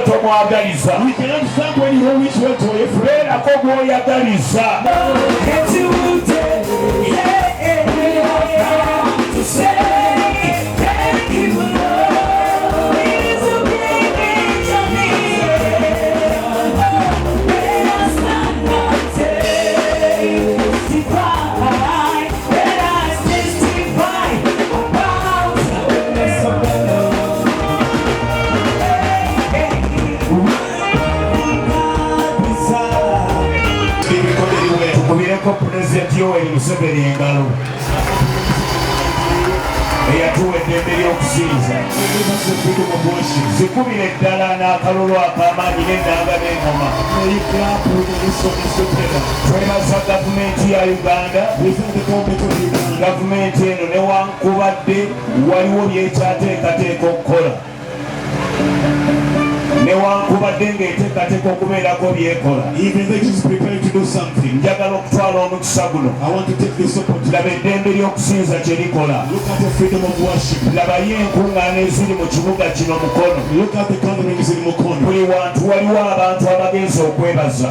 tomwagaliza. Beerako gw'oyagaliza. Pulezidenti Yoweri Museveni engalo eyatuwa eddembe ly'okusinza. Zikubire ddala n'akalulu ak'amaanyi n'ennanga n'engoma. Twebaza gavumenti ya Uganda. Gavumenti eno newankubadde waliwo byekyateekateeka okukola, newankubadde ng'eteekateeka okubeerako byekola, njagala okutwala omukisa guno. Laba eddembe ly'okusinza kye likola. Labayo enkuŋŋaana eziri mu kibuga kino mukono. Buli wantu waliwo abantu abagenza okwebaza.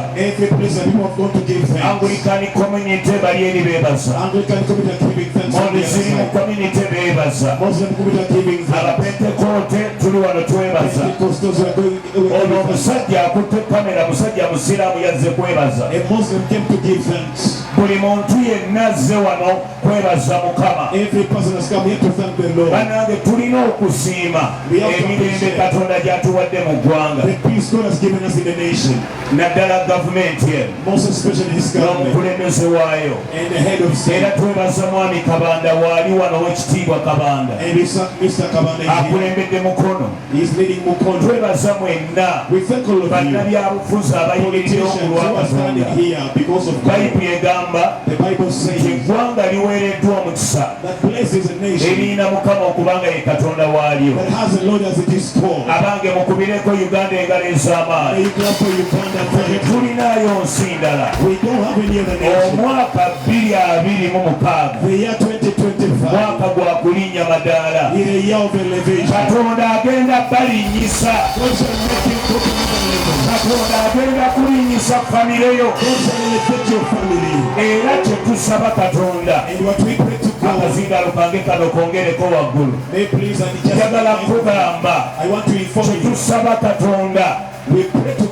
Anglican community bali eri beebaza. Muslim community beebaza. Abapentekote tuli wano twebaza. Ono omusajja akutte kamera, musajja musiraamu yazze kwebaza. Buli muntu yenna azze wano kwebaza Mukama. Bannange tulina okusiima emirembe Katonda gy'atuwadde mu ggwanga, naddala gavumenti n'omukulembeze waayo. Era twebaza Mwami Kabanda waali wano w'ekitiibwa Kabanda akulembedde Mukono. Twebaza mwenna bannabyabufuzi abayimiriddewo ku lwa Katonda. Bayibuli egamba eggwanga liweereddwa omukisa erina Mukama okubanga ye Katonda waalyo. Abange mukubireko Uganda engalo ez'amaanyi. Tetulinaayo nsi ndala. Omwaka 2026 mwaka gwa kulinnya madaala. Katonda agenda balinyisa. Katonda agenda kulinyisa famireyo. Era kyetusaba Katonda akazingalo kange kano kongereko waggulu. Njagala kugamba kyetusaba Katonda,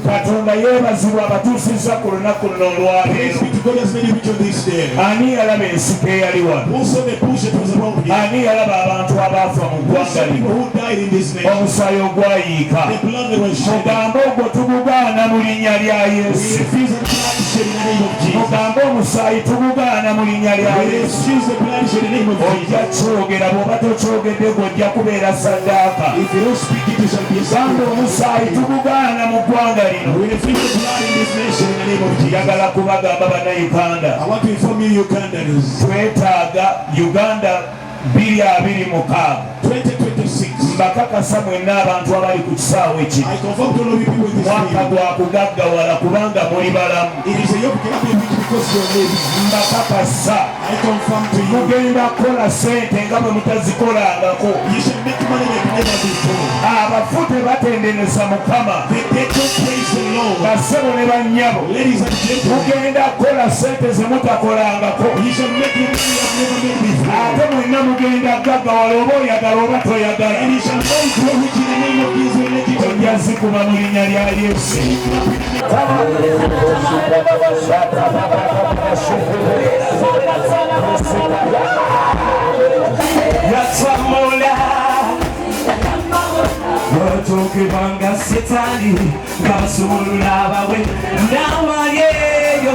Katonda yeebazibwa abatuusizza ku lunaku luno olwaleero. Ani yalaba ensiko eyali wano? Ani yalaba abantu abaafa mu ggwanga lino? Omusaayi ogwayiika, mugambe ogwo tugugaana mu linnya lya Yesu. Mugambe omusaayi tugugaana mu linnya lya Yesu. Ojja kyogera, bw'oba tokyogedde gw'ojja kubeera saddaaka. Gambe omusaayi tugugaana mu ggwanga lino. Njagala kubagamba bannayuganda, twetaaga Uganda 2026. Mbakakasa mwenna abantu abali ku kisaawe kino, mwaka gwa kugaggawala kubanga muli balamu. Mbakakasa mugenda kukola sente nga bwe mutazikolangako. Abafu tebatendereza Mukama, bassebo ne bannyabo, mugenda kukola sente ze mutakolangako. Ate mwenna mugenda gaggawala oba oyagala oba toyagala. Ojja zikuba mu linnya lya Yesu. Yatwamola batokebanga Setaani ng'abasumulula abawe n'amalyeyo